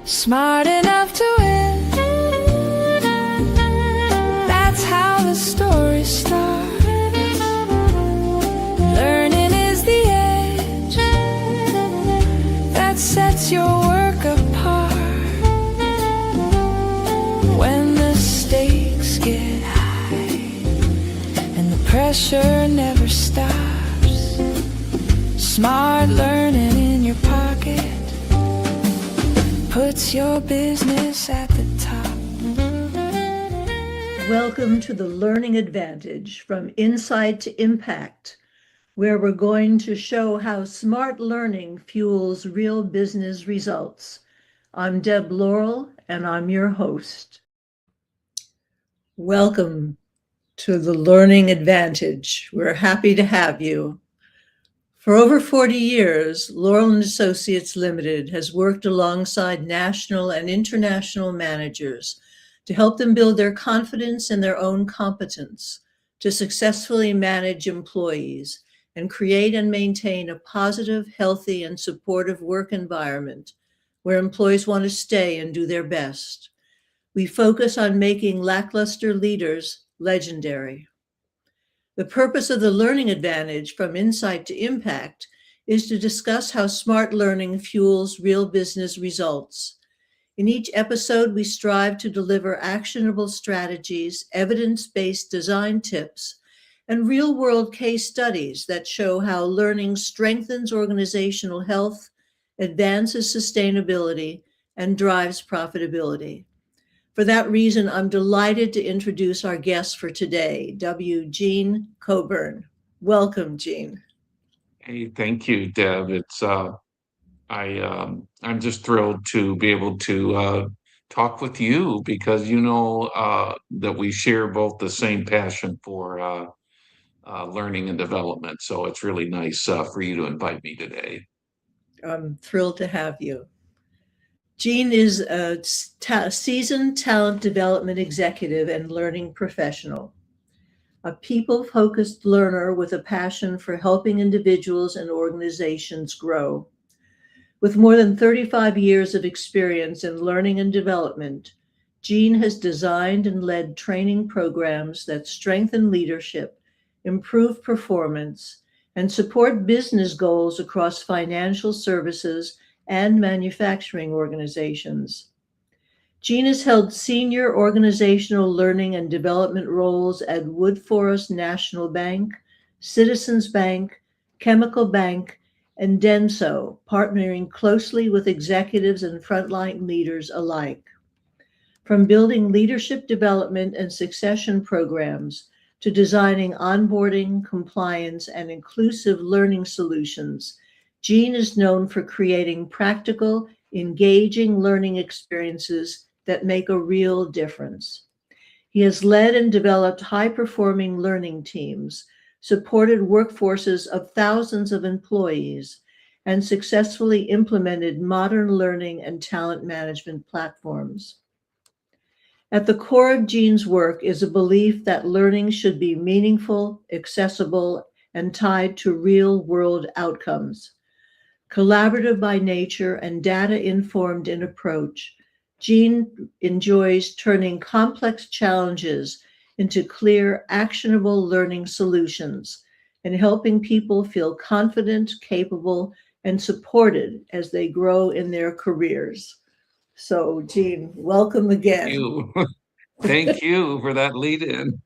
smart enough to win. That's how the story starts. Learning is the edge that sets your work apart. When the stakes get high and the pressure never stops, smart learning in your pocket puts your business at the top. Welcome to the Learning Advantage, from insight to impact, where we're going to show how smart learning fuels real business results. I'm Deb Laurel, and I'm your host. Welcome to the Learning Advantage. We're happy to have you. For over 40 years, Laurel & Associates Limited has worked alongside national and international managers to help them build their confidence in their own competence, to successfully manage employees, and create and maintain a positive, healthy, and supportive work environment where employees want to stay and do their best. We focus on making lackluster leaders legendary. The purpose of the Learning Advantage, from insight to impact, is to discuss how smart learning fuels real business results. In each episode, we strive to deliver actionable strategies, evidence-based design tips, and real-world case studies that show how learning strengthens organizational health, advances sustainability, and drives profitability. For that reason, I'm delighted to introduce our guest for today, W. Gene Coburn. Welcome, Gene. Hey, thank you, Deb. I'm just thrilled to be able to talk with you because that we share both the same passion for learning and development. So it's really nice for you to invite me today. I'm thrilled to have you. Gene is a seasoned talent development executive and learning professional, a people-focused learner with a passion for helping individuals and organizations grow. With more than 35 years of experience in learning and development, Gene has designed and led training programs that strengthen leadership, improve performance, and support business goals across financial services and manufacturing organizations. Gene has held senior organizational learning and development roles at Woodforest National Bank, Citizens Bank, Chemical Bank, and Denso, partnering closely with executives and frontline leaders alike. From building leadership development and succession programs to designing onboarding, compliance, and inclusive learning solutions, Gene is known for creating practical, engaging learning experiences that make a real difference. He has led and developed high-performing learning teams, supported workforces of thousands of employees, and successfully implemented modern learning and talent management platforms. At the core of Gene's work is a belief that learning should be meaningful, accessible, and tied to real-world outcomes. Collaborative by nature and data-informed in approach, Gene enjoys turning complex challenges into clear, actionable learning solutions and helping people feel confident, capable, and supported as they grow in their careers. So, Gene, welcome again. Thank you. Thank you for that lead-in.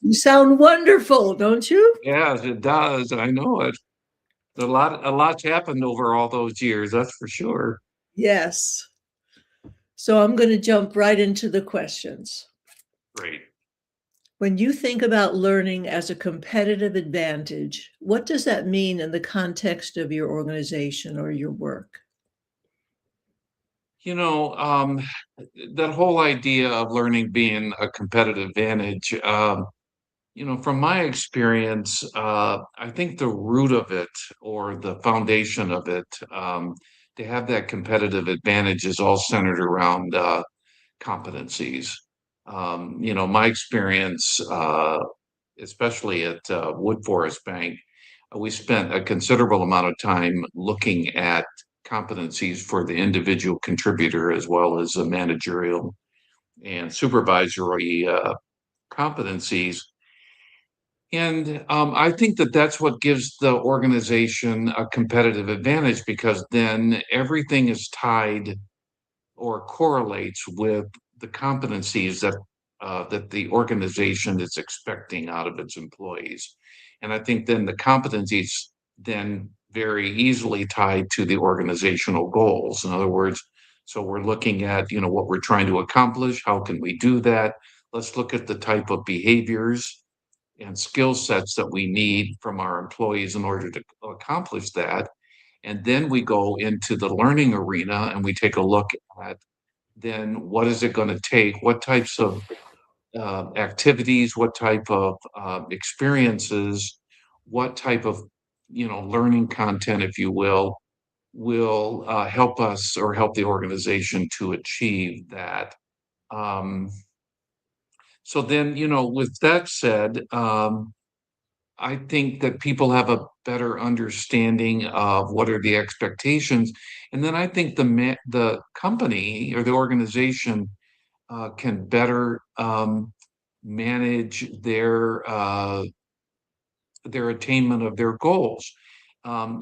You sound wonderful, don't you? Yes, it does. I know it. A lot's happened over all those years, that's for sure. Yes. So I'm going to jump right into the questions. Great. When you think about learning as a competitive advantage, what does that mean in the context of your organization or your work? That whole idea of learning being a competitive advantage, from my experience, I think the root of it or the foundation of it, to have that competitive advantage is all centered around competencies. My experience, especially at Woodforest Bank, we spent a considerable amount of time looking at competencies for the individual contributor as well as the managerial and supervisory competencies. And I think that that's what gives the organization a competitive advantage because then everything is tied or correlates with the competencies that the organization is expecting out of its employees. And I think then the competencies then very easily tied to the organizational goals. In other words, so we're looking at, what we're trying to accomplish. How can we do that? Let's look at the type of behaviors and skill sets that we need from our employees in order to accomplish that. And then we go into the learning arena and we take a look at then what is it going to take? What types of activities? What type of experiences? What type of learning content, if you will help us or help the organization to achieve that. Um, so then, with that said, I think that people have a better understanding of what are the expectations, and then I think the company or the organization can better manage their attainment of their goals. When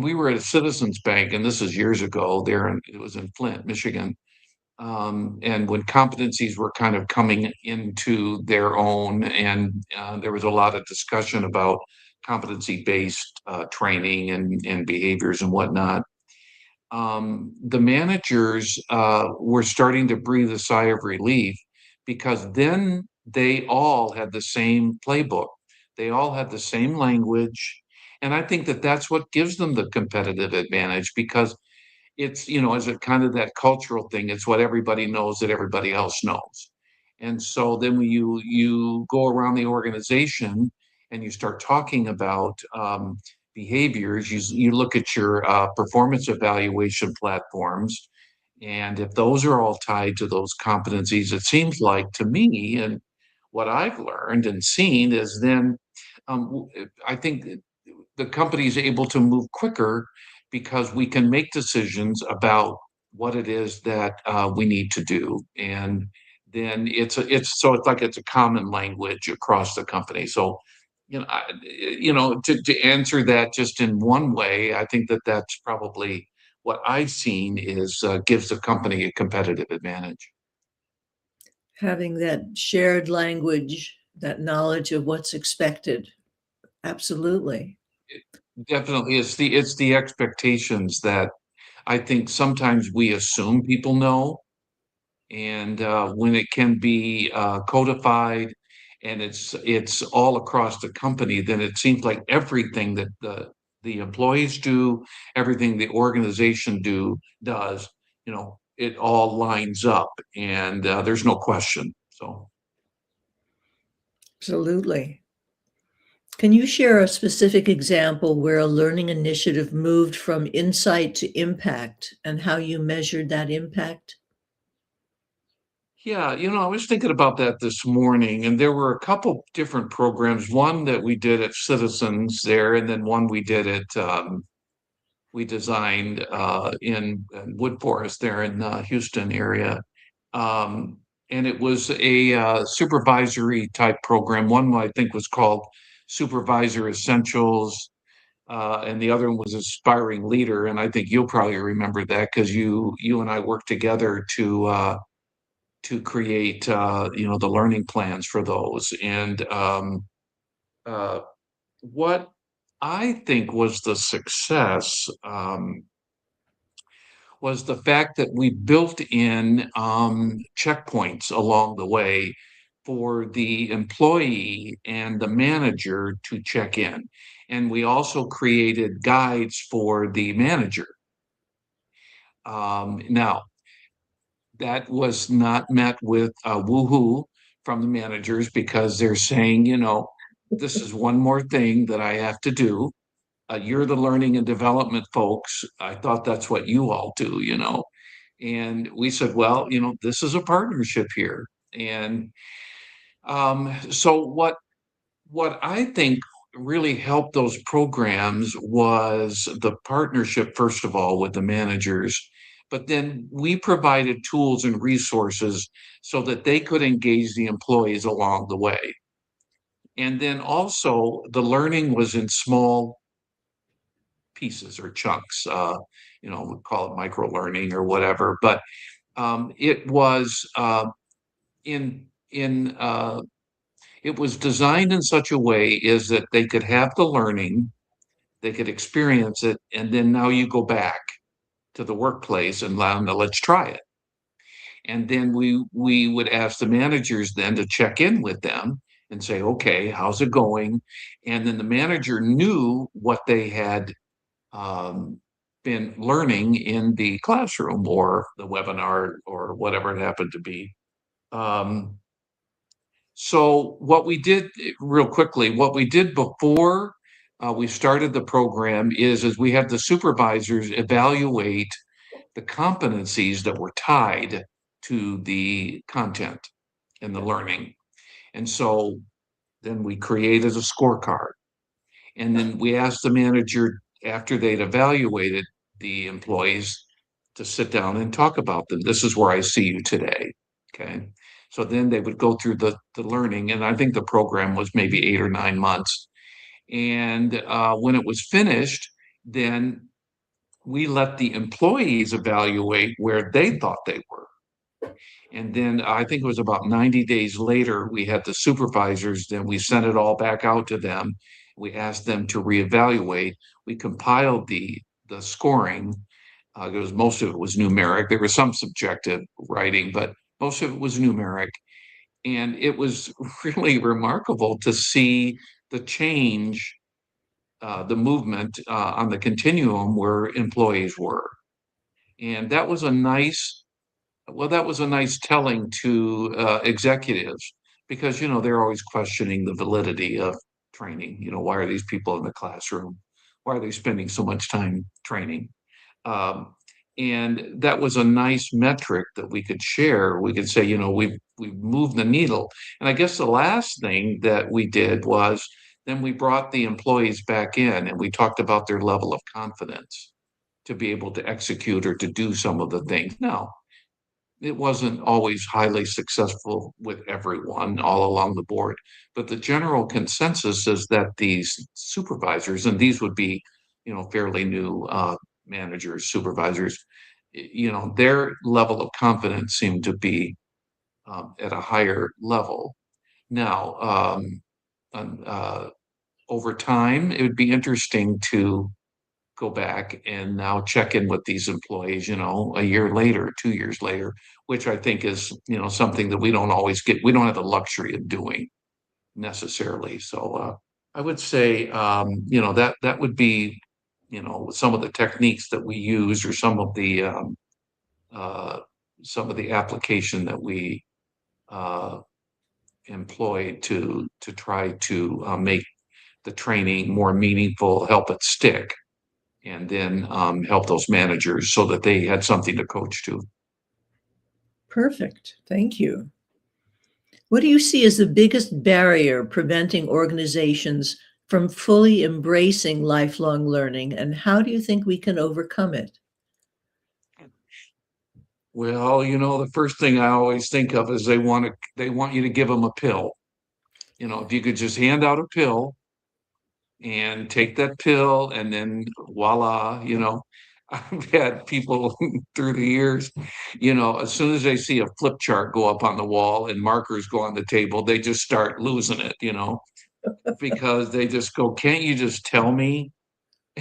we were at Citizens Bank, and this is years ago, it was in Flint, Michigan, and when competencies were kind of coming into their own, and there was a lot of discussion about competency-based training and behaviors and whatnot. The managers were starting to breathe a sigh of relief because then they all had the same playbook. They all had the same language. And I think that that's what gives them the competitive advantage because it's, is it kind of that cultural thing? It's what everybody knows that everybody else knows. And so then when you go around the organization and you start talking about behaviors, you look at your performance evaluation platforms, and if those are all tied to those competencies, it seems like to me, and what I've learned and seen is then I think the company is able to move quicker because we can make decisions about what it is that we need to do, and then it's like it's a common language across the company. So, to answer that just in one way, I think that that's probably what I've seen is gives the company a competitive advantage. Having that shared language, that knowledge of what's expected. Absolutely. Definitely, it's the expectations that I think sometimes we assume people know, and when it can be codified and it's all across the company, then it seems like everything that the employees do, everything the organization does, it all lines up, and there's no question. So. Absolutely. Can you share a specific example where a learning initiative moved from insight to impact and how you measured that impact? Yeah, I was thinking about that this morning, and there were a couple different programs. One that we did at Citizens there, and then one we designed in Wood Forest there in Houston area. Um, and it was a supervisory type program. One I think was called Supervisor Essentials, and the other one was Aspiring Leader. And I think you'll probably remember that because you and I worked together to create the learning plans for those. And uh, what I think was the success was the fact that we built in checkpoints along the way for the employee and the manager to check in. And we also created guides for the manager. Now, that was not met with woohoo from the managers because they're saying, this is one more thing that I have to do. You're the learning and development folks. I thought that's what you all do. And we said, well, this is a partnership here. And so what I think really helped those programs was the partnership, first of all, with the managers. But then we provided tools and resources so that they could engage the employees along the way. And then also the learning was in small pieces or chunks. We call it micro learning or whatever. But it was in it was designed in such a way is that they could have the learning, they could experience it, and then now you go back to the workplace and let's try it. And then we would ask the managers then to check in with them and say, okay, how's it going? And then the manager knew what they had um, been learning in the classroom or the webinar or whatever it happened to be. So what we did real quickly, what we did before we started the program is we had the supervisors evaluate the competencies that were tied to the content and the learning. And so then we created a scorecard. And then we asked the manager after they'd evaluated the employees to sit down and talk about them. This is where I see you today. Okay. So then they would go through the learning. And I think the program was maybe 8 or 9 months. And when it was finished, then we let the employees evaluate where they thought they were. And then I think it was about 90 days later, we had the supervisors, then we sent it all back out to them. We asked them to reevaluate. We compiled the scoring. Because most of it was numeric. There was some subjective writing, but most of it was numeric. And it was really remarkable to see the change, the movement on the continuum where employees were. And that was a nice telling to executives because, they're always questioning the validity of training. Why are these people in the classroom? Why are they spending so much time training? Um, and that was a nice metric that we could share. We could say, we've moved the needle. And I guess the last thing that we did was then we brought the employees back in and we talked about their level of confidence to be able to execute or to do some of the things. Now, it wasn't always highly successful with everyone all along the board, but the general consensus is that these supervisors, and these would be, fairly new managers, supervisors, their level of confidence seemed to be at a higher level. Now, over time, it would be interesting to go back and now check in with these employees, a year later, 2 years later, which I think is, something that we don't always get. We don't have the luxury of doing necessarily. So I would say, that would be, some of the techniques that we use or uh, some of the application that we uh, employ to try to make the training more meaningful, help it stick and then help those managers so that they had something to coach to. Perfect. Thank you. What do you see as the biggest barrier preventing organizations from fully embracing lifelong learning, and how do you think we can overcome it? Well, the first thing I always think of is they want you to give them a pill. If you could just hand out a pill and take that pill and then voila, I've had people through the years, as soon as they see a flip chart go up on the wall and markers go on the table, they just start losing it, because they just go, can't you just tell me?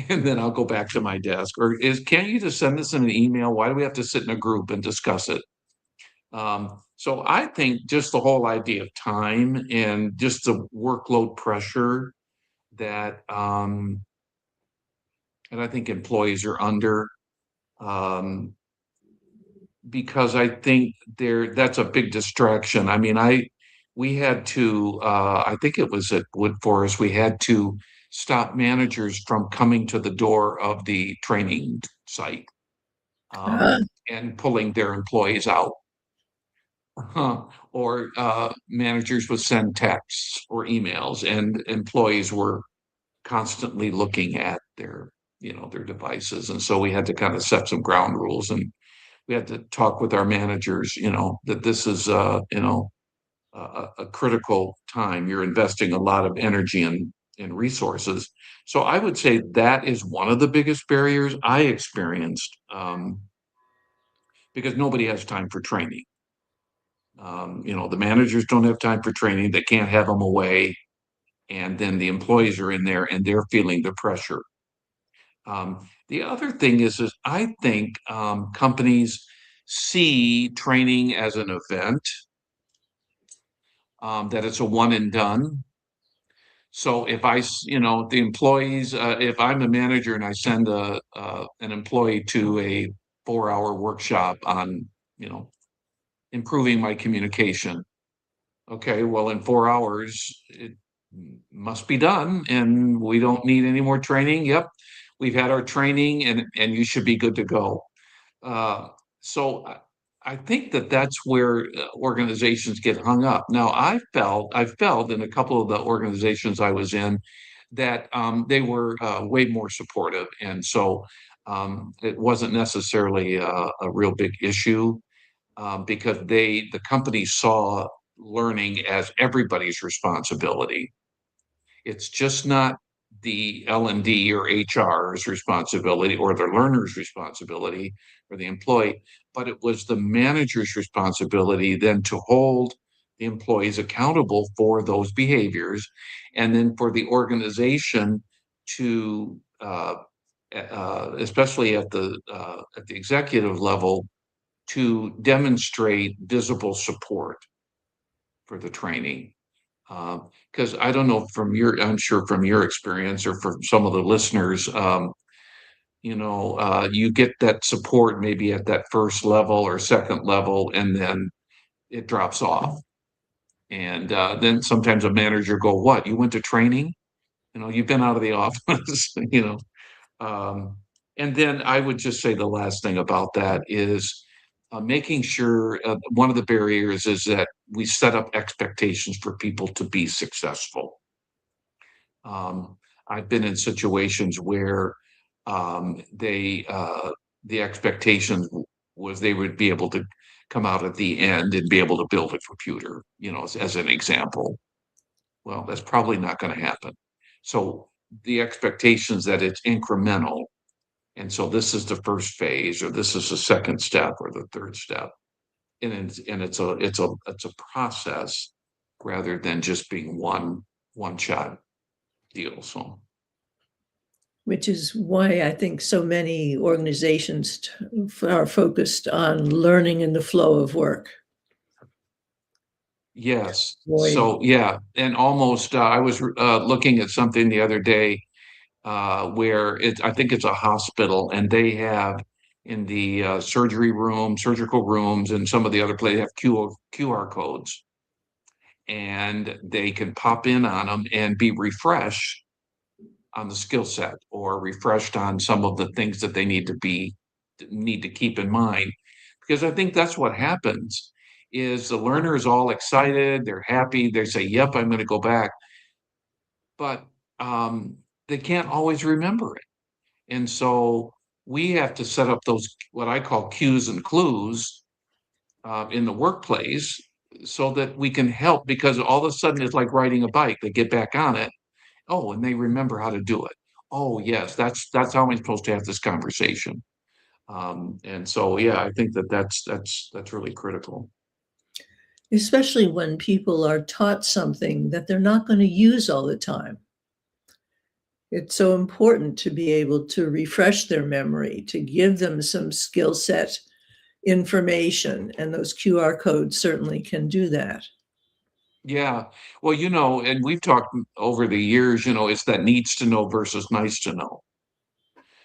And then I'll go back to my desk. Or can't you just send this in an email? Why do we have to sit in a group and discuss it? So I think just the whole idea of time and just the workload pressure that and I think employees are under, um, because I think that's a big distraction. I mean, we had to I think it was at Woodforest, we had to stop managers from coming to the door of the training site Ah, and pulling their employees out. Or managers would send texts or emails and employees were constantly looking at their devices. And so we had to kind of set some ground rules, and we had to talk with our managers, that this is, a critical time. You're investing a lot of energy and resources. So I would say that is one of the biggest barriers I experienced, because nobody has time for training. The managers don't have time for training. They can't have them away. And then the employees are in there and they're feeling the pressure. The other thing is I think companies see training as an event, that it's a one and done. So if the employees, if I'm a manager and I send an employee to a 4-hour workshop on, improving my communication. Okay, well, in 4 hours, it must be done and we don't need any more training. Yep, we've had our training and you should be good to go. Uh, so I think that that's where organizations get hung up. Now, I felt in a couple of the organizations I was in that they were way more supportive, and so it wasn't necessarily a real big issue, because the company saw learning as everybody's responsibility. It's just not the L&D or HR's responsibility or the learner's responsibility or the employee, but it was the manager's responsibility then to hold the employees accountable for those behaviors, and then for the organization to, especially at the executive level, to demonstrate visible support for the training. Because I don't know I'm sure from your experience or from some of the listeners, you get that support maybe at that first level or second level, and then it drops off. And then sometimes a manager go, "What? You went to training? You've been out of the office." Um, and then I would just say the last thing about that is making sure, one of the barriers is that we set up expectations for people to be successful. Um, I've been in situations where the expectation was they would be able to come out at the end and be able to build a computer, as an example. Well, that's probably not going to happen. So the expectations that it's incremental, and so this is the first phase, or this is the second step, or the third step, and it's a process rather than just being one shot deal. So Which is why I think so many organizations are focused on learning in the flow of work. yes, Avoid so yeah, and almost I was looking at something the other day, where I think it's a hospital, and they have in the surgical rooms, and some of the other places have QR codes, and they can pop in on them and be refreshed on the skill set, or refreshed on some of the things that they need to keep in mind. Because I think that's what happens is the learner is all excited, they're happy, they say, "Yep, I'm going to go back," but they can't always remember it. And so we have to set up those, what I call cues and clues, in the workplace, so that we can help, because all of a sudden it's like riding a bike. They get back on it. Oh, and they remember how to do it. Oh, yes, that's how I'm supposed to have this conversation. And so, yeah, I think that's really critical. especially when people are taught something that they're not going to use all the time. It's so important to be able to refresh their memory, to give them some skill set information, and those QR codes certainly can do that. Yeah. Well, and we've talked over the years, it's that needs to know versus nice to know.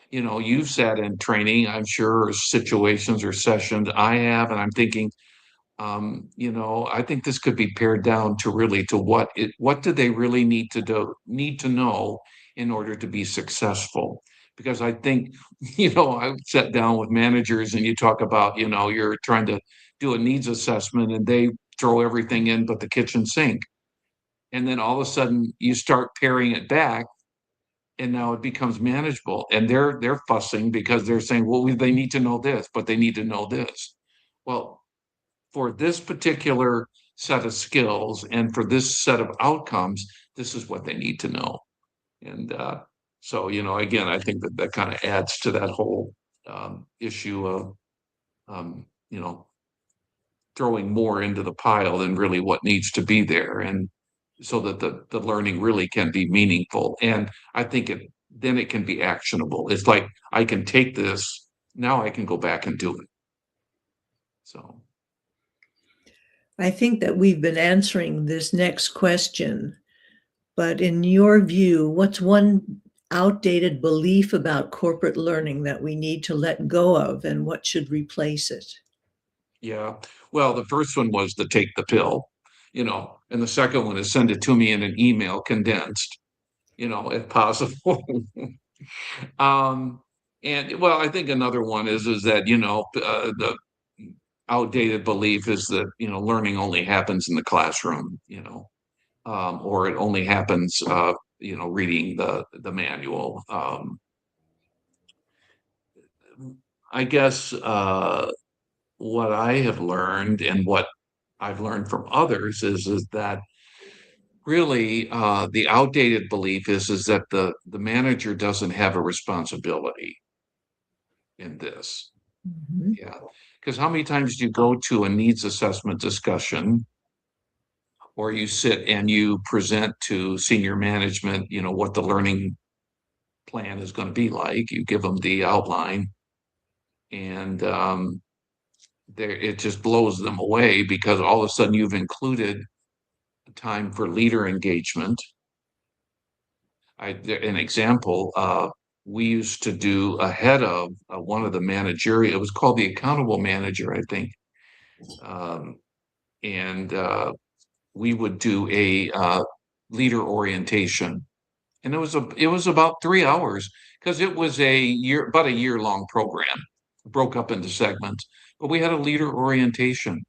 You've sat in training, I'm sure, or situations or sessions I have, and I'm thinking, I think this could be pared down to really to what do they really need to know in order to be successful? Because I think, I've sat down with managers and you talk about, you're trying to do a needs assessment and they throw everything in but the kitchen sink. And then all of a sudden you start paring it back and now it becomes manageable. And they're fussing because they're saying, well, they need to know this, but they need to know this. Well, for this particular set of skills and for this set of outcomes, this is what they need to know. And so, again, I think that kind of adds to that whole issue of, um, you know, throwing more into the pile than really what needs to be there. And so that the learning really can be meaningful. And I think then it can be actionable. It's like, I can take this, now I can go back and do it. So. I think that we've been answering this next question, but in your view, what's one outdated belief about corporate learning that we need to let go of, and what should replace it? Yeah. Well, the first one was to take the pill, and the second one is send it to me in an email condensed, if possible. um, and well, I think another one is that, the outdated belief is that, learning only happens in the classroom, or it only happens, reading the manual. I guess, what I have learned and what I've learned from others is that really, the outdated belief is that the manager doesn't have a responsibility in this. Mhm. Yeah, because how many times do you go to a needs assessment discussion, or you sit and you present to senior management, what the learning plan is going to be like? You give them the outline, and it just blows them away because all of a sudden you've included time for leader engagement. An example, we used to do ahead of one of the managerial, it was called the accountable manager, I think. Um, and we would do a leader orientation. And it was about 3 hours because it was about a year long program, broke up into segments. But we had a leader orientation,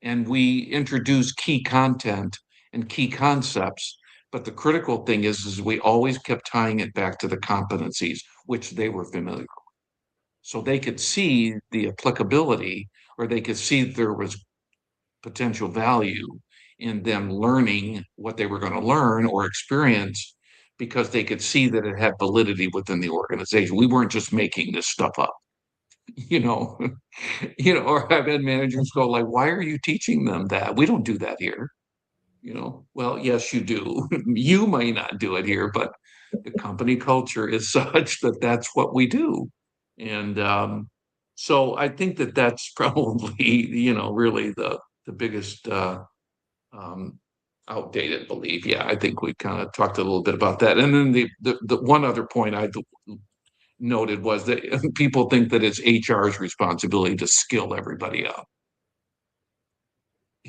and we introduced key content and key concepts. But the critical thing is we always kept tying it back to the competencies, which they were familiar with. So they could see the applicability, or they could see there was potential value in them learning what they were going to learn or experience, because they could see that it had validity within the organization. We weren't just making this stuff up. you know, or I've had managers go like, why are you teaching them that? We don't do that here. Well, yes, you do. You may not do it here, but the company culture is such that that's what we do. And so I think that that's probably, really the biggest um, outdated belief. Yeah, I think we kind of talked a little bit about that. And then the one other point I noted was that people think that it's HR's responsibility to skill everybody up.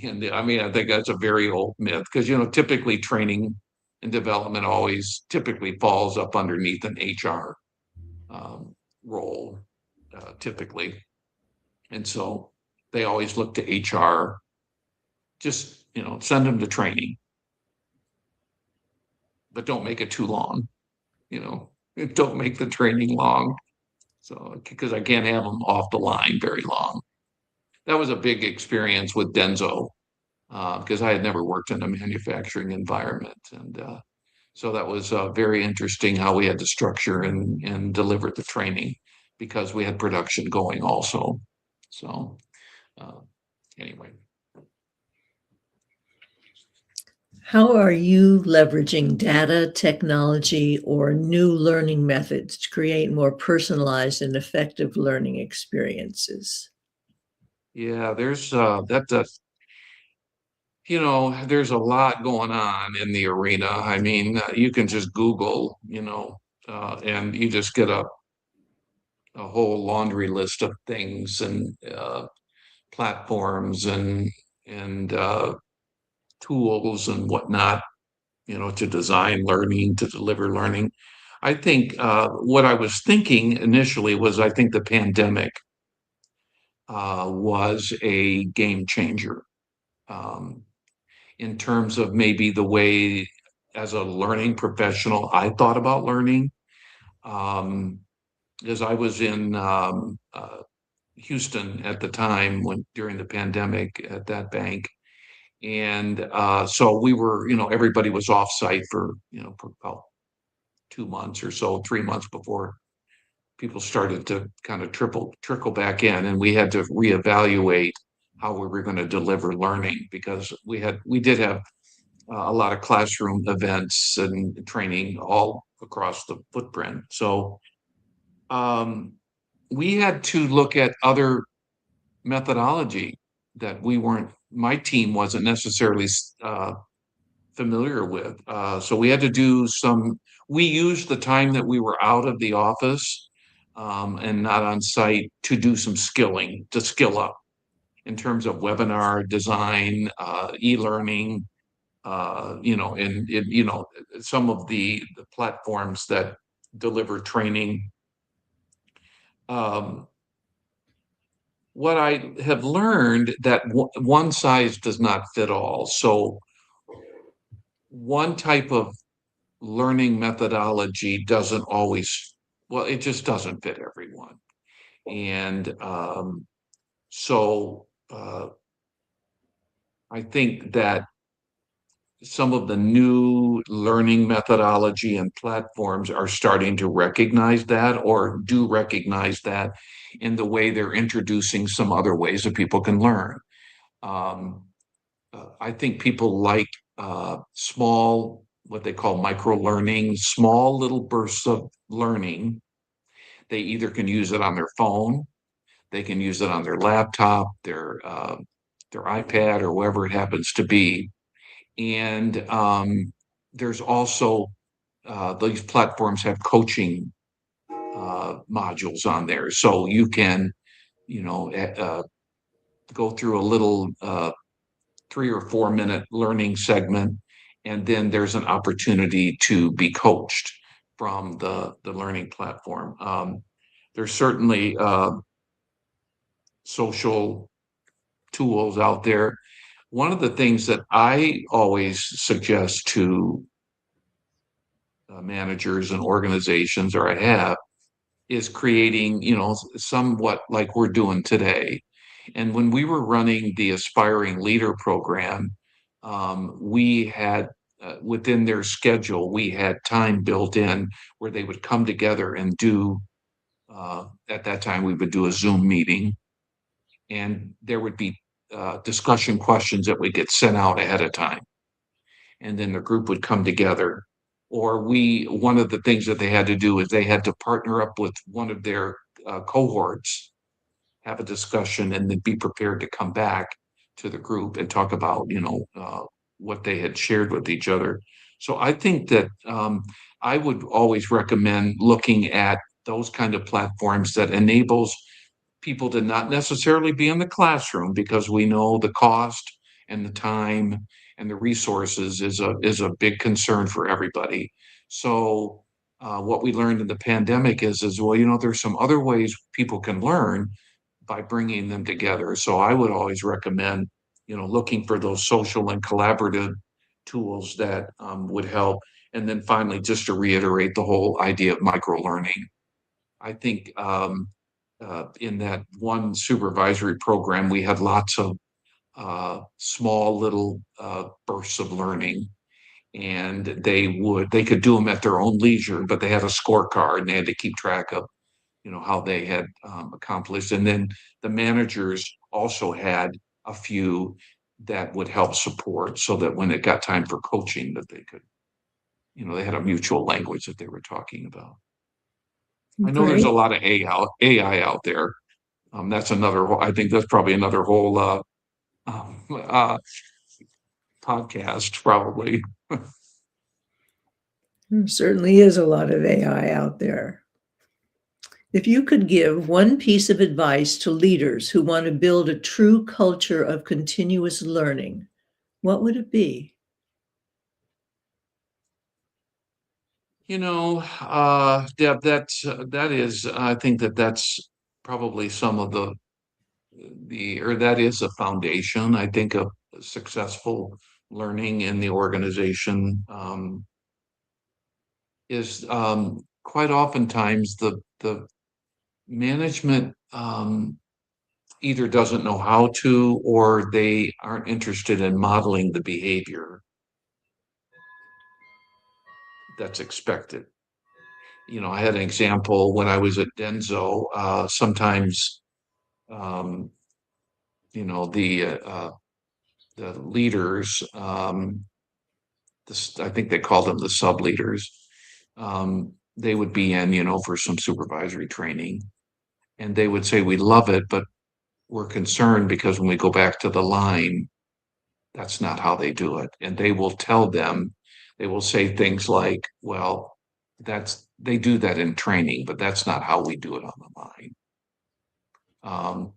And I mean, I think that's a very old myth because, typically training and development always typically falls up underneath an HR role, typically. And so they always look to HR, just, send them to training, but don't make it too long, don't make the training long. So, because I can't have them off the line very long. That was a big experience with Denso, because I had never worked in a manufacturing environment. And so that was very interesting how we had to structure and deliver the training because we had production going also. So uh, anyway. How are you leveraging data, technology, or new learning methods to create more personalized and effective learning experiences? Yeah, there's there's a lot going on in the arena. I mean, you can just Google, and you just get a whole laundry list of things and platforms and tools and whatnot, to design learning, to deliver learning. I think what I was thinking initially was I think the pandemic was a game changer, um, in terms of maybe the way as a learning professional, I thought about learning. Um, because I was in Houston at the time when during the pandemic at that bank. And so we were, everybody was off site for, for about 2 months or so, 3 months before people started to kind of trickle back in. And we had to reevaluate how we were going to deliver learning because we did have a lot of classroom events and training all across the footprint. So um, we had to look at other methodology that my team wasn't necessarily familiar with. So we had to we used the time that we were out of the office and not on site to do some skilling, to skill up in terms of webinar design, e-learning, some of the platforms that deliver training. Um, what I have learned that one size does not fit all. So one type of learning methodology doesn't always, well, it just doesn't fit everyone. And so I think that some of the new learning methodology and platforms are starting to recognize that or do recognize that in the way they're introducing some other ways that people can learn. Um, I think people like small, what they call micro learning, small little bursts of learning. They either can use it on their phone, they can use it on their laptop, their iPad, or wherever it happens to be. And there's also these platforms have coaching modules on there, so you can, go through a little 3 or 4 minute learning segment, and then there's an opportunity to be coached from the learning platform. There's certainly social tools out there. One of the things that I always suggest to managers and organizations, or I have, is creating, somewhat like we're doing today. And when we were running the Aspiring Leader program, we had within their schedule, we had time built in where they would come together and do, at that time, we would do a Zoom meeting, and there would be discussion questions that would get sent out ahead of time. And then the group would come together. Or one of the things that they had to do is they had to partner up with one of their cohorts, have a discussion, and then be prepared to come back to the group and talk about, what they had shared with each other. So I think that I would always recommend looking at those kind of platforms that enables people to not necessarily be in the classroom, because we know the cost and the time and the resources is a big concern for everybody. So what we learned in the pandemic is well, there's some other ways people can learn by bringing them together. So I would always recommend, looking for those social and collaborative tools that would help. And then finally, just to reiterate the whole idea of micro learning, I think in that one supervisory program, we had lots of small little bursts of learning, and they could do them at their own leisure, but they had a scorecard and they had to keep track of, how they had accomplished. And then the managers also had a few that would help support, so that when it got time for coaching, that they could, they had a mutual language that they were talking about. I know there's a Great. lot of AI out there. I think that's probably another whole um, uh, podcast, probably. There certainly is a lot of AI out there. If you could give one piece of advice to leaders who want to build a true culture of continuous learning, what would it be? Deb, I think that's probably some of or that is a foundation, I think, of successful learning in the organization is quite oftentimes the management either doesn't know how to, or they aren't interested in modeling the behavior that's expected. I had an example when I was at Denso. Sometimes, um, the leaders, I think they called them the sub leaders. They would be in, for some supervisory training, and they would say, "We love it, but we're concerned because when we go back to the line, that's not how they do it." And they will say things like, "Well, they do that in training, but that's not how we do it on the line." Um,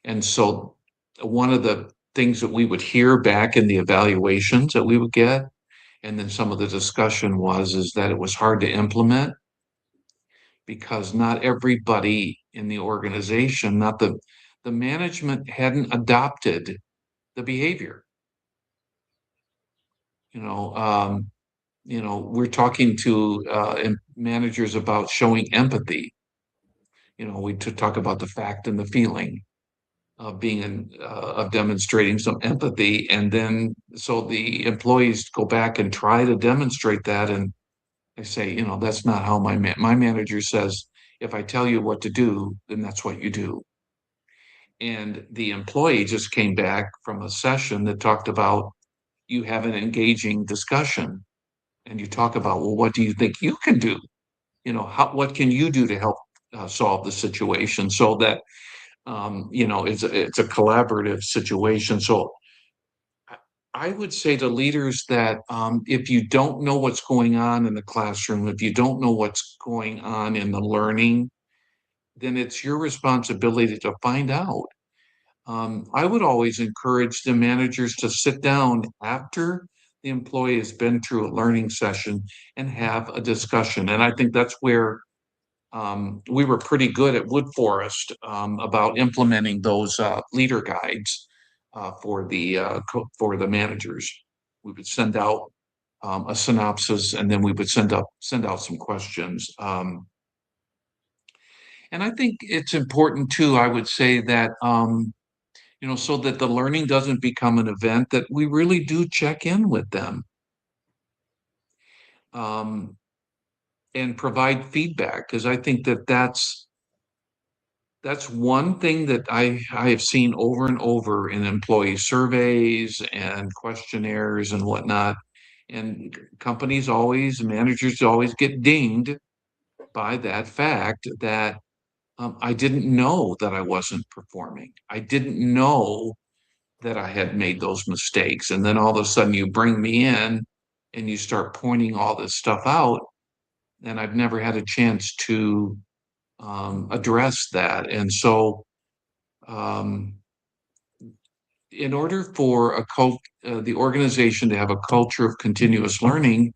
and so one of the things that we would hear back in the evaluations that we would get, and then some of the discussion is that it was hard to implement because not everybody in the organization, not the management hadn't adopted the behavior. You know, um, we're talking to managers about showing empathy. We to talk about the fact and the feeling of of demonstrating some empathy, and then so the employees go back and try to demonstrate that, and they say, that's not how my manager says. If I tell you what to do, then that's what you do. And the employee just came back from a session that talked about, you have an engaging discussion and you talk about, well, what do you think you can do? What can you do to help solve the situation, so that it's a collaborative situation. So I would say to leaders that if you don't know what's going on in the classroom, if you don't know what's going on in the learning, then it's your responsibility to find out. I would always encourage the managers to sit down after the employee has been through a learning session and have a discussion. And I think that's where we were pretty good at Wood Forest about implementing those leader guides for the managers. We would send out a synopsis, and then we would send out some questions. And I think it's important too, I would say that so that the learning doesn't become an event, that we really do check in with them um, and provide feedback, because I think that that's one thing that I have seen over and over in employee surveys and questionnaires and whatnot. And managers always get dinged by that fact that I didn't know that I wasn't performing. I didn't know that I had made those mistakes. And then all of a sudden you bring me in and you start pointing all this stuff out, and I've never had a chance to address that. And so, um, in order for the organization to have a culture of continuous learning,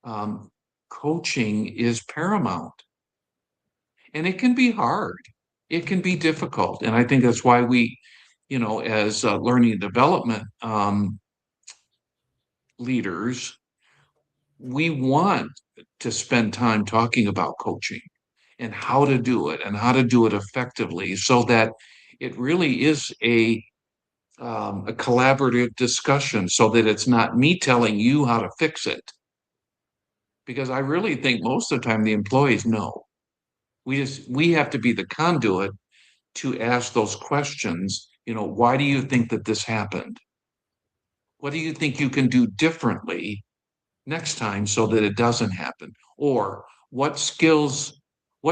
um, coaching is paramount, and it can be hard. It can be difficult, and I think that's why we, as learning and development leaders, we want to spend time talking about coaching and how to do it and how to do it effectively, so that it really is a collaborative discussion, so that it's not me telling you how to fix it. Because I really think most of the time the employees know. We have to be the conduit to ask those questions. Why do you think that this happened? What do you think you can do differently next time so that it doesn't happen? Or what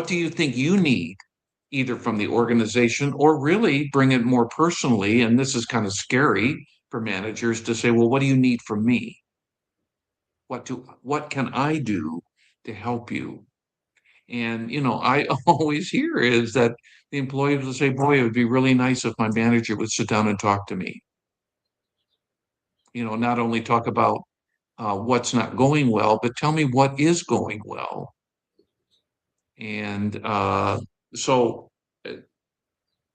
do you think you need, either from the organization, or really bring it more personally? And this is kind of scary for managers to say, well, what do you need from me? What can I do to help you? And, I always hear is that the employees will say, boy, it would be really nice if my manager would sit down and talk to me. Not only talk about what's not going well, but tell me what is going well. And so, uh,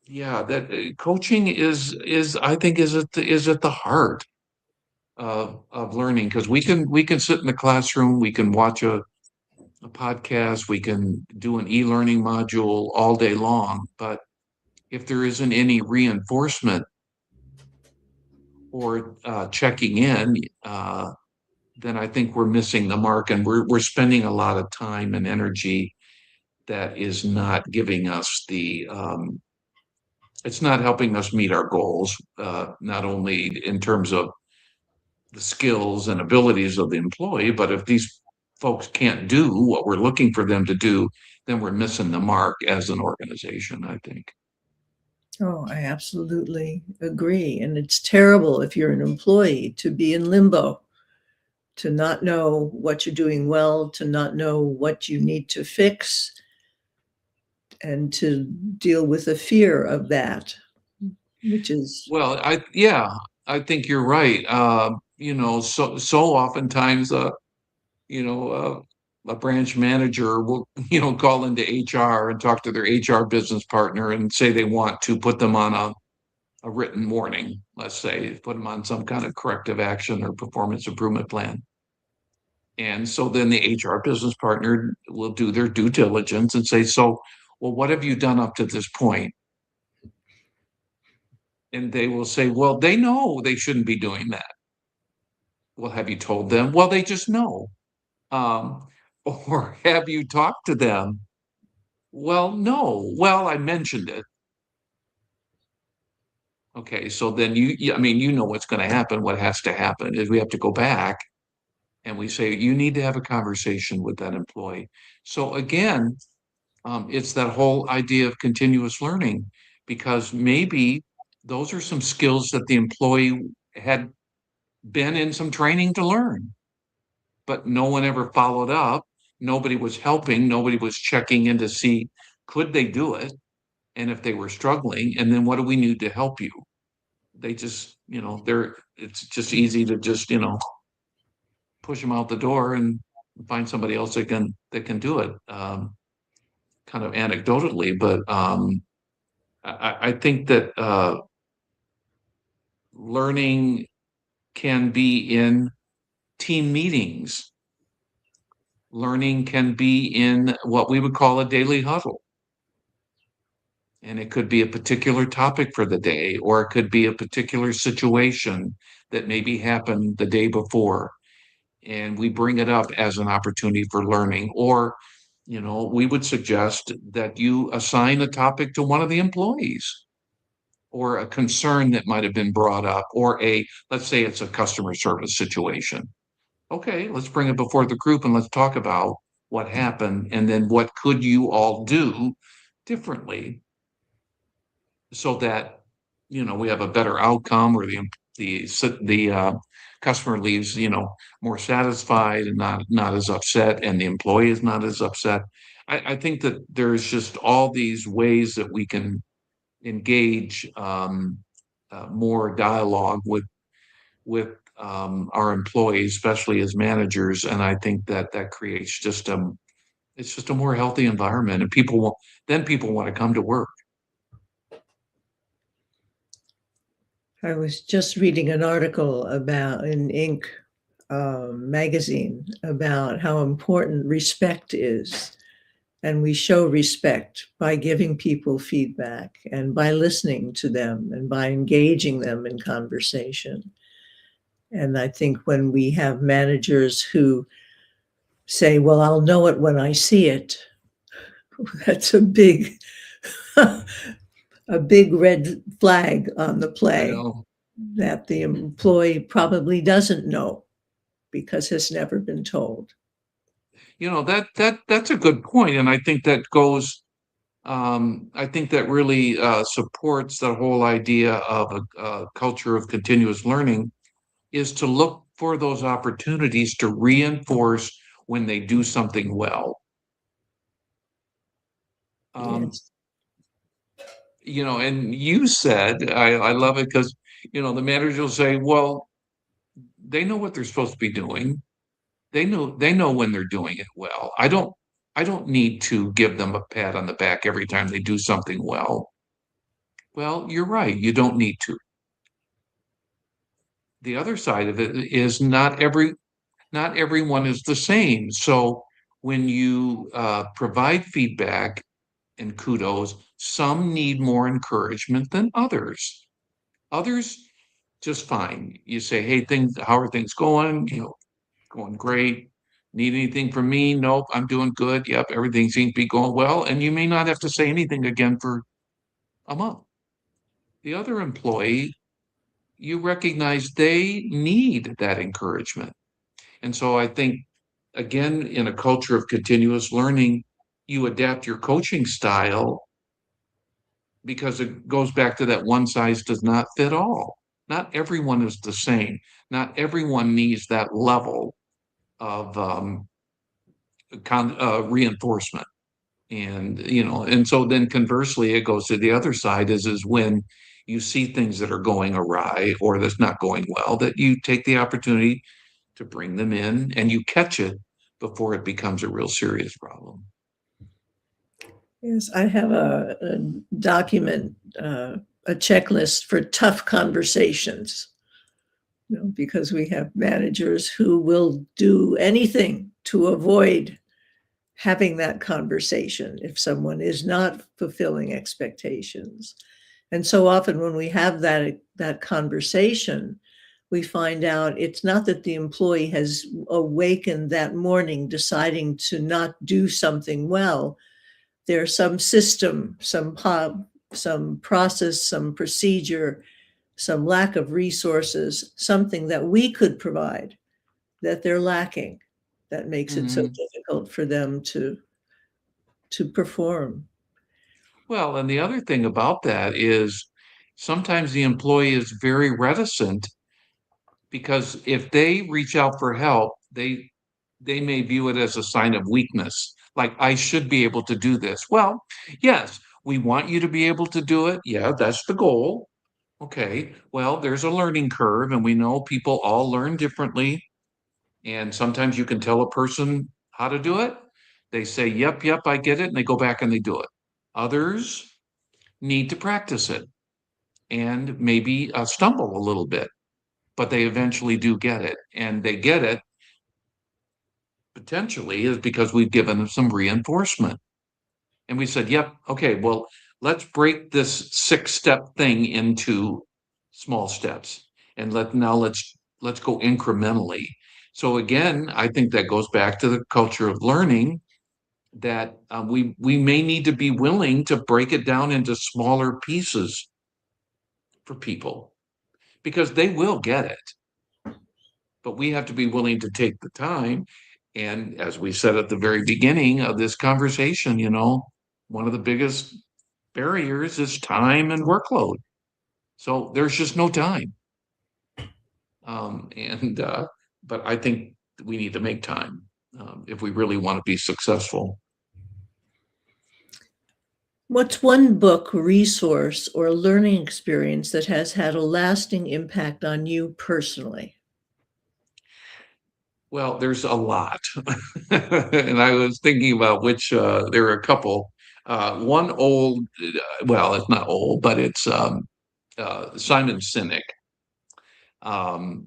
yeah, that coaching is I think is at the heart of learning, because we can sit in the classroom, we can watch a podcast, we can do an e-learning module all day long, but if there isn't any reinforcement or checking in, then I think we're missing the mark, and we're spending a lot of time and energy that is not giving us it's not helping us meet our goals, not only in terms of the skills and abilities of the employee, but if these folks can't do what we're looking for them to do, then we're missing the mark as an organization, I think. Oh, I absolutely agree. And it's terrible if you're an employee to be in limbo, to not know what you're doing well, to not know what you need to fix, and to deal with the fear of that, which is, Well, yeah, I think you're right. So oftentimes, you know, a branch manager will, call into HR and talk to their HR business partner and say they want to put them on a written warning, let's say, put them on some kind of corrective action or performance improvement plan. And so then the HR business partner will do their due diligence and say, so, well, what have you done up to this point? And they will say, well, they know they shouldn't be doing that. Well, have you told them? Well, they just know. Um, or have you talked to them? Well, no. Well, I mentioned it. Okay, so then I mean, what's going to happen. What has to happen is we have to go back and we say, you need to have a conversation with that employee. So again, it's that whole idea of continuous learning, because maybe those are some skills that the employee had been in some training to learn, but no one ever followed up. Nobody was helping. Nobody was checking in to see, could they do it? And if they were struggling, and then what do we need to help you? They just, it's just easy to just, push them out the door and find somebody else that can do it. Kind of anecdotally, but I think that learning can be in team meetings. Learning can be in what we would call a daily huddle. And it could be a particular topic for the day, or it could be a particular situation that maybe happened the day before. And we bring it up as an opportunity for learning. Or, we would suggest that you assign a topic to one of the employees, or a concern that might have been brought up, or let's say it's a customer service situation. Okay, let's bring it before the group and let's talk about what happened, and then what could you all do differently so that we have a better outcome, or the customer leaves more satisfied and not as upset, and the employee is not as upset. I think that there's just all these ways that we can engage more dialogue with our employees, especially as managers, and I think that creates it's just a more healthy environment, and people want to come to work. I was just reading an article about in Inc. Magazine about how important respect is. And we show respect by giving people feedback and by listening to them and by engaging them in conversation. And I think when we have managers who say, well, I'll know it when I see it, that's a big, a big red flag on the I play know. that the employee probably doesn't know because has never been told. That's a good point, and I think that goes. I think that really supports the whole idea of a culture of continuous learning, is to look for those opportunities to reinforce when they do something well. Um, Yes. and you said, I love it, because the manager will say, well, they know what they're supposed to be doing. They know when they're doing it well. I don't need to give them a pat on the back every time they do something well. Well, you're right. You don't need to. the other side of it is not everyone is the same. So when you provide feedback and kudos, some need more encouragement than others. Others just fine. You say, "Hey, things, how are things going? Going great. Need anything from me? Nope, I'm doing good. Yep, everything seems to be going well." And you may not have to say anything again for a month. The other employee, you recognize they need that encouragement. And so I think, again, in a culture of continuous learning, you adapt your coaching style because it goes back to that one size does not fit all. Not everyone is the same. Not everyone needs that level of reinforcement. And so then conversely, it goes to the other side is when you see things that are going awry or that's not going well, that you take the opportunity to bring them in and you catch it before it becomes a real serious problem. Yes, I have a document, a checklist for tough conversations, because we have managers who will do anything to avoid having that conversation if someone is not fulfilling expectations. And so often when we have that conversation, we find out it's not that the employee has awakened that morning deciding to not do something well. There's some system, some process, some procedure, some lack of resources, something that we could provide that they're lacking, that makes it so Mhm. difficult for them to perform. Well, and the other thing about that is sometimes the employee is very reticent because if they reach out for help, they may view it as a sign of weakness. Like, I should be able to do this. Well, yes, we want you to be able to do it. Yeah, that's the goal. Okay, well, there's a learning curve, and we know people all learn differently. And sometimes you can tell a person how to do it. They say, "Yep, yep, I get it," and they go back and they do it. Others need to practice it and maybe stumble a little bit, but they eventually do get it. And they get it potentially is because we've given them some reinforcement. And we said, "Yep, okay, well, let's break this 6-step thing into small steps. And let's go incrementally." So again, I think that goes back to the culture of learning that we may need to be willing to break it down into smaller pieces for people because they will get it. But we have to be willing to take the time. And as we said at the very beginning of this conversation, one of the biggest barriers is time and workload. So there's just no time. And but I think we need to make time if we really want to be successful. What's one book, resource, or learning experience that has had a lasting impact on you personally? Well, there's a lot. And I was thinking about which there are a couple. One old, well, it's not old, but it's Simon Sinek. Um,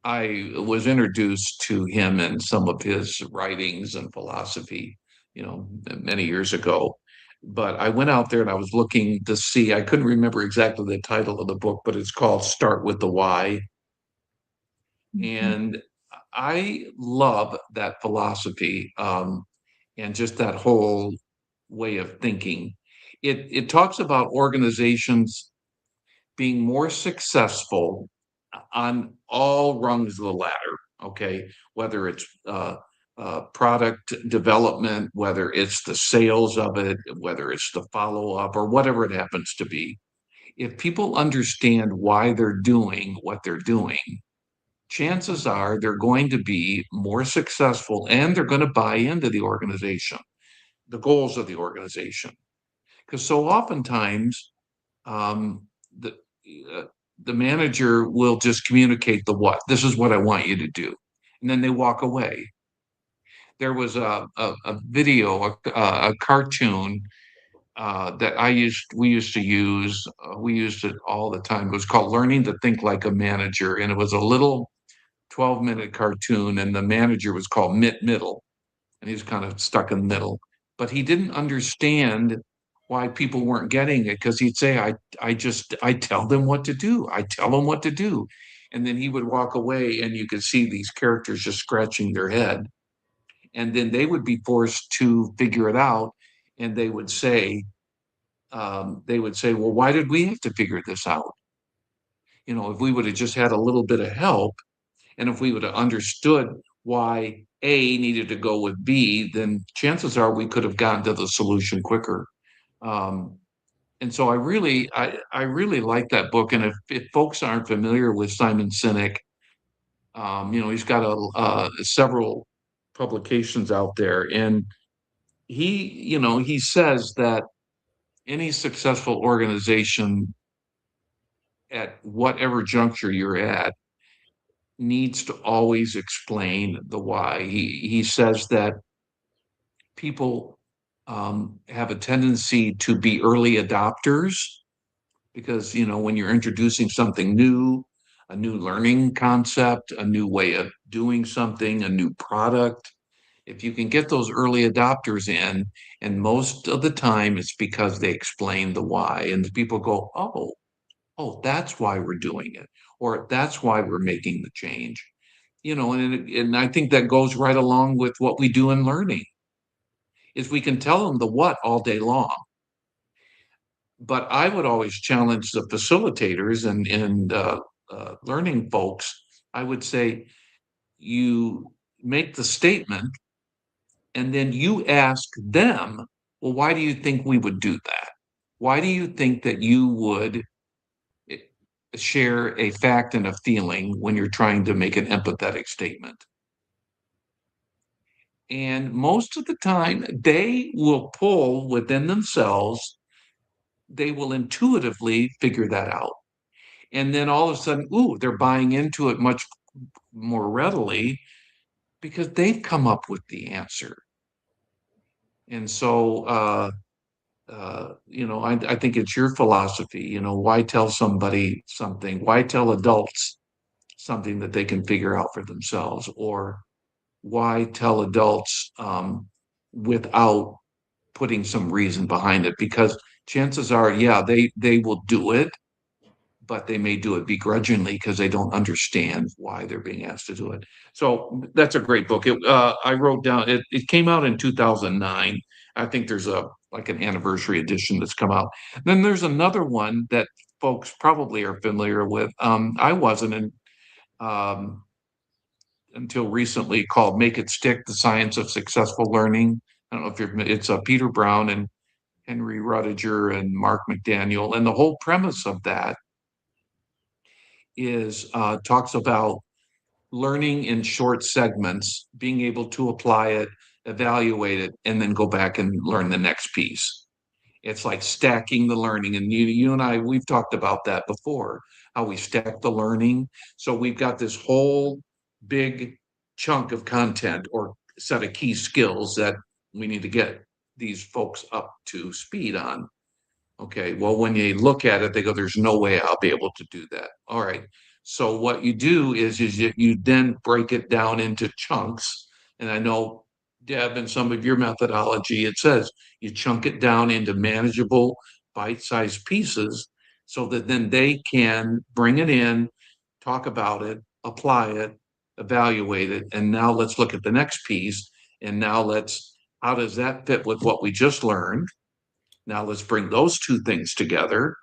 I was introduced to him and some of his writings and philosophy, many years ago. But I went out there and I was looking to see, I couldn't remember exactly the title of the book, but it's called Start with the Why. Mhm. And I love that philosophy and just that whole way of thinking. It talks about organizations being more successful on all rungs of the ladder. Okay, whether it's product development, whether it's the sales of it, whether it's the follow up, or whatever it happens to be. If people understand why they're doing what they're doing, chances are they're going to be more successful and they're going to buy into the organization, the goals of the organization. Because so oftentimes, um, the uh, the manager will just communicate the what. This is what I want you to do, and then they walk away. There was a video, a cartoon that we used to use. We used it all the time. It was called Learning to Think Like a Manager, and it was a little 12-minute cartoon, and the manager was called Middle, and he was kind of stuck in the middle. But he didn't understand why people weren't getting it, because he'd say, I tell them what to do. I tell them what to do. And then he would walk away, and you could see these characters just scratching their head. And then they would be forced to figure it out. And they would say, well, why did we have to figure this out? If we would have just had a little bit of help, and if we would have understood why A needed to go with B, then chances are we could have gotten to the solution quicker. Um, and so I really like that book. And if folks aren't familiar with Simon Sinek, he's got several publications out there, and he says that any successful organization at whatever juncture you're at needs to always explain the why. He says that people have a tendency to be early adopters because, when you're introducing something new, a new learning concept, a new way of doing something, a new product, if you can get those early adopters in, and most of the time it's because they explain the why, and the people go, oh, that's why we're doing it, or that's why we're making the change. And I think that goes right along with what we do in learning, is we can tell them the what all day long. But I would always challenge the facilitators and learning folks. I would say, you make the statement, and then you ask them, well, why do you think we would do that? Why do you think that you would share a fact and a feeling when you're trying to make an empathetic statement? And most of the time, they will pull within themselves, they will intuitively figure that out. And then all of a sudden, ooh, they're buying into it much more readily because they've come up with the answer. And so, I think it's your philosophy. Why tell somebody something? Why tell adults something that they can figure out for themselves? Or why tell adults without putting some reason behind it? Because chances are, yeah, they will do it, but they may do it begrudgingly because they don't understand why they're being asked to do it. So that's a great book. I wrote down, it came out in 2009. I think there's an anniversary edition that's come out. Then there's another one that folks probably are familiar with. I wasn't until recently, called Make It Stick: The Science of Successful Learning. I don't know if it's Peter Brown and Henry Rudiger and Mark McDaniel. And the whole premise of that is talks about learning in short segments, being able to apply it, evaluate it, and then go back and learn the next piece. It's like stacking the learning. And you and I, we've talked about that before, how we stack the learning. So we've got this whole big chunk of content or set of key skills that we need to get these folks up to speed on. Okay, well, when you look at it, they go, there's no way I'll be able to do that. All right. So what you do is you then break it down into chunks. And I know, Deb, in some of your methodology, it says you chunk it down into manageable bite-sized pieces so that then they can bring it in, talk about it, apply it, evaluate it. And now let's look at the next piece. And now how does that fit with what we just learned? Now let's bring those two things together.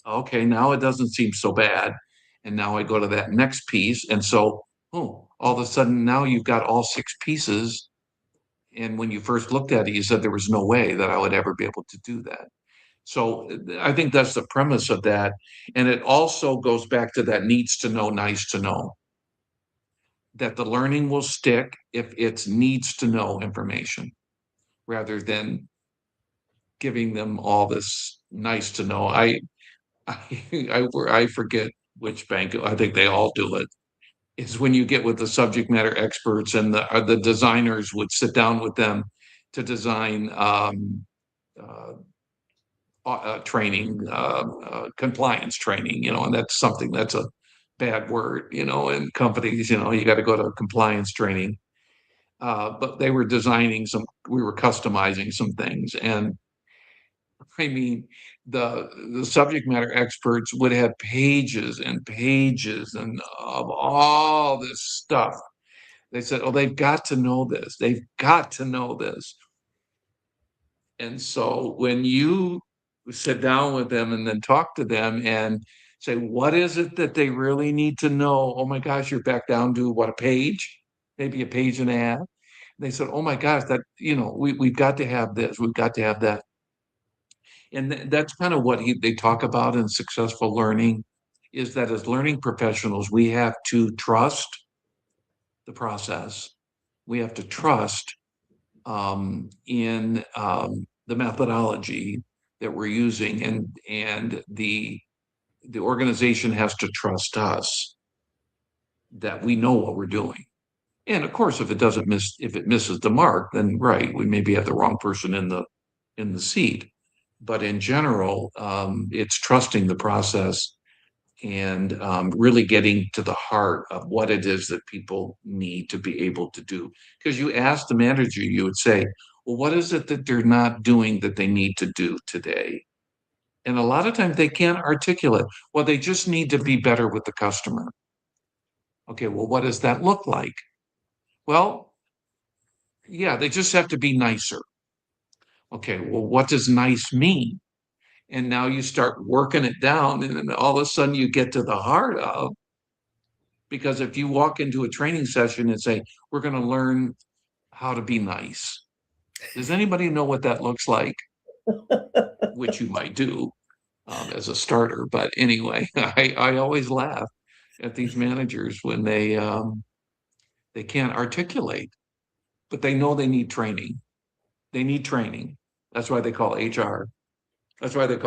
Okay, now it doesn't seem so bad. And now I go to that next piece. And so, all of a sudden now you've got all six pieces. And when you first looked at it, you said there was no way that I would ever be able to do that. So I think that's the premise of that. And it also goes back to that needs to know, nice to know. That the learning will stick if it's needs to know information rather than giving them all this nice to know. I forget which bank. I think they all do it. Is when you get with the subject matter experts and the designers would sit down with them to design training, compliance training, and that's something that's a bad word, in companies, you got to go to compliance training. But they were we were customizing some things. And I mean, the subject matter experts would have pages and pages and of all this stuff. They said, "Oh, they've got to know this. They've got to know this." And so when you sit down with them and then talk to them and say, "What is it that they really need to know?" Oh my gosh, you're back down to what, a page, maybe a page and a half. They said, "Oh my gosh, we've got to have this. We've got to have that." And that's kind of what they talk about in successful learning, is that as learning professionals, we have to trust the process. We have to trust in the methodology that we're using, and the organization has to trust us that we know what we're doing. And of course, if it misses the mark, then right, we maybe have the wrong person in the seat. But in general, it's trusting the process and really getting to the heart of what it is that people need to be able to do. Because you ask the manager, you would say, "Well, what is it that they're not doing that they need to do today?" And a lot of times they can't articulate. Well, they just need to be better with the customer. Okay, well, what does that look like? Well, yeah, they just have to be nicer. Okay, well, what does nice mean? And now you start working it down, and then all of a sudden you get to the heart of, because if you walk into a training session and say, "We're going to learn how to be nice," does anybody know what that looks like? Which you might do as a starter. But anyway, I always laugh at these managers when they can't articulate, but they know they need training. They need training. That's why they call HR. That's why they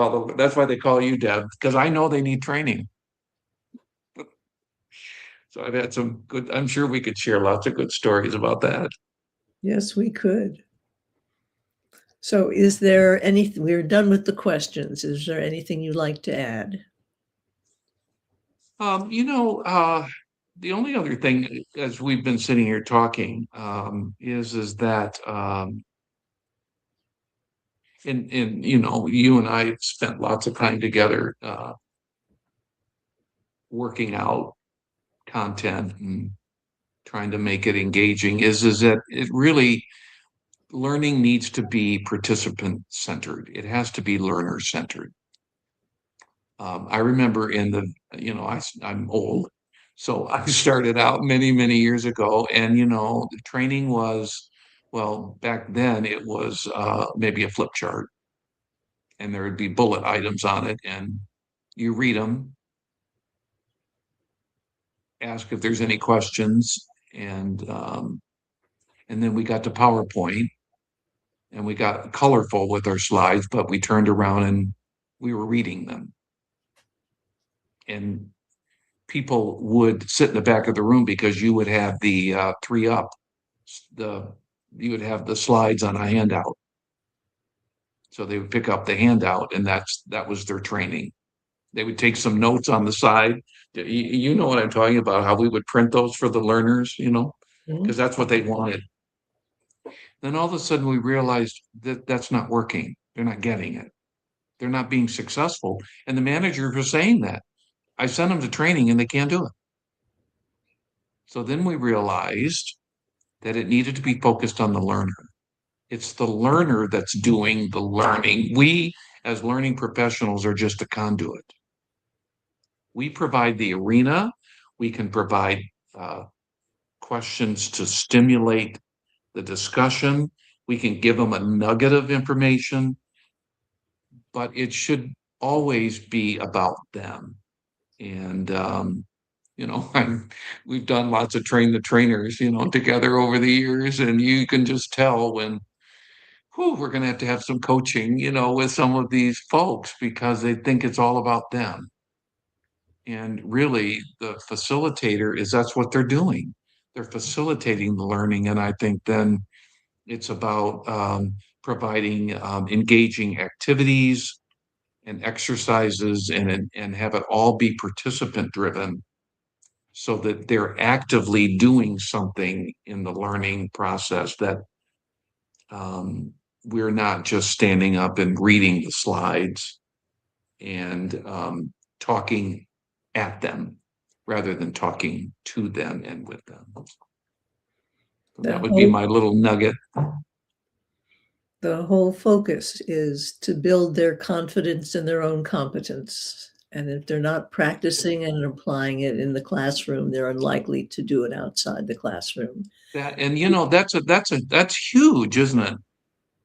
call you, Deb, because I know they need training. So I've had some good, I'm sure we could share lots of good stories about that. Yes, we could. So is there anything, we're done with the questions. Is there anything you'd like to add? Um, you know, uh, the only other thing, as we've been sitting here talking, is that you and I spent lots of time together working out content and trying to make it engaging. Is that it really, learning needs to be participant centered. It has to be learner centered. I remember I'm old, so I started out many, many years ago, and the training was, well, back then it was maybe a flip chart, and there would be bullet items on it, and you read them, ask if there's any questions, and then we got to PowerPoint, and we got colorful with our slides, but we turned around and we were reading them, and people would sit in the back of the room because you would have the three up, the you would have the slides on a handout. So they would pick up the handout, and that was their training. They would take some notes on the side. You know what I'm talking about, how we would print those for the learners, because that's what they wanted. Then all of a sudden we realized that that's not working. They're not getting it. They're not being successful. And the managers were saying that. I sent them to training and they can't do it. So then we realized that it needed to be focused on the learner. It's the learner that's doing the learning. We, as learning professionals, are just a conduit. We provide the arena. We can provide questions to stimulate the discussion. We can give them a nugget of information, but it should always be about them. And we've done lots of train the trainers, together over the years, and you can just tell when, we're going to have some coaching, with some of these folks because they think it's all about them. And really, the facilitator that's what they're doing. They're facilitating the learning, and I think then it's about providing engaging activities, and exercises and have it all be participant driven so that they're actively doing something in the learning process, that we're not just standing up and reading the slides and talking at them rather than talking to them and with them. So that would be my little nugget. The whole focus is to build their confidence in their own competence. And if they're not practicing and applying it in the classroom, they're unlikely to do it outside the classroom. That's huge, isn't it?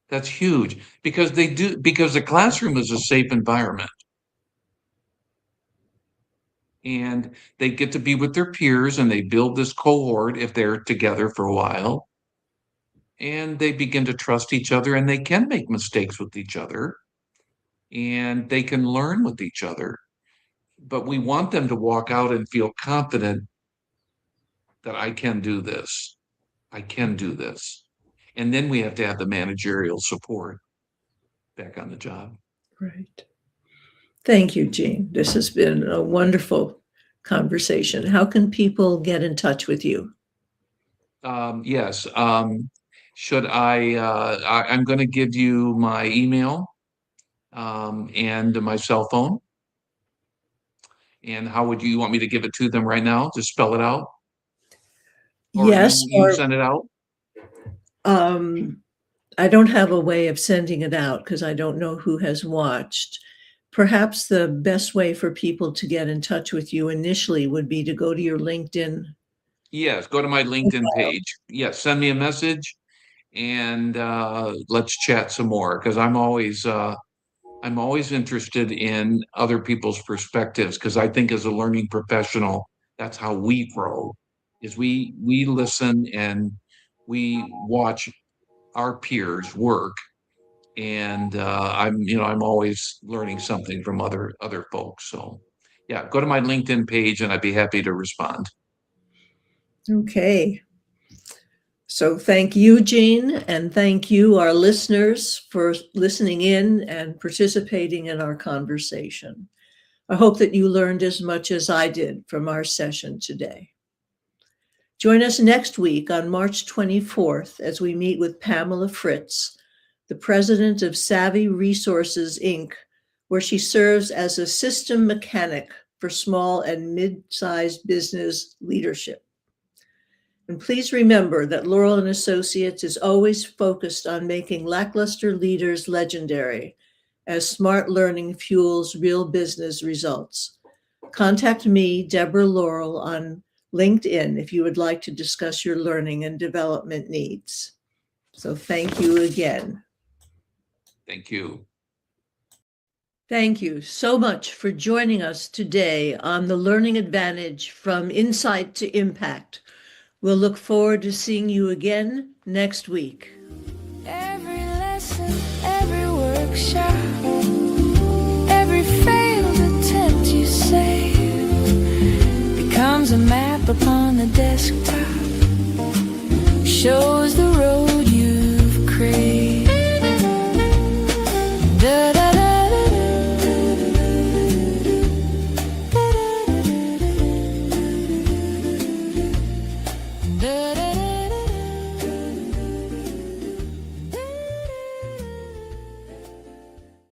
That's huge because the classroom is a safe environment. And they get to be with their peers and they build this cohort if they're together for a while. And they begin to trust each other and they can make mistakes with each other and they can learn with each other. But we want them to walk out and feel confident that I can do this. I can do this. And then we have to have the managerial support back on the job. Right. Thank you, Jean. This has been a wonderful conversation. How can people get in touch with you? Yes. Should I'm going to give you my email and my cell phone. And how would you want me to give it to them right now? Just spell it out? Or Yes. you send it out? I don't have a way of sending it out because I don't know who has watched. Perhaps the best way for people to get in touch with you initially would be to go to your LinkedIn. Yes, go to my LinkedIn page. Yes, send me a message and let's chat some more because I'm always interested in other people's perspectives because I think as a learning professional, that's how we grow, is we listen and we watch our peers work. And I'm always learning something from other folks. So yeah, go to my LinkedIn page and I'd be happy to respond. Okay. So thank you, Jean, and thank you, our listeners, for listening in and participating in our conversation. I hope that you learned as much as I did from our session today. Join us next week on March 24th as we meet with Pamela Fritz, the president of Savvy Resources, Inc., where she serves as a system mechanic for small and mid-sized business leadership. And please remember that Laurel and Associates is always focused on making lackluster leaders legendary as smart learning fuels real business results. Contact me, Deborah Laurel, on LinkedIn if you would like to discuss your learning and development needs. So thank you again. Thank you. Thank you so much for joining us today on the Learning Advantage from Insight to Impact. We'll look forward to seeing you again next week. Every lesson, every workshop, every failed attempt you save becomes a map upon the desktop. Show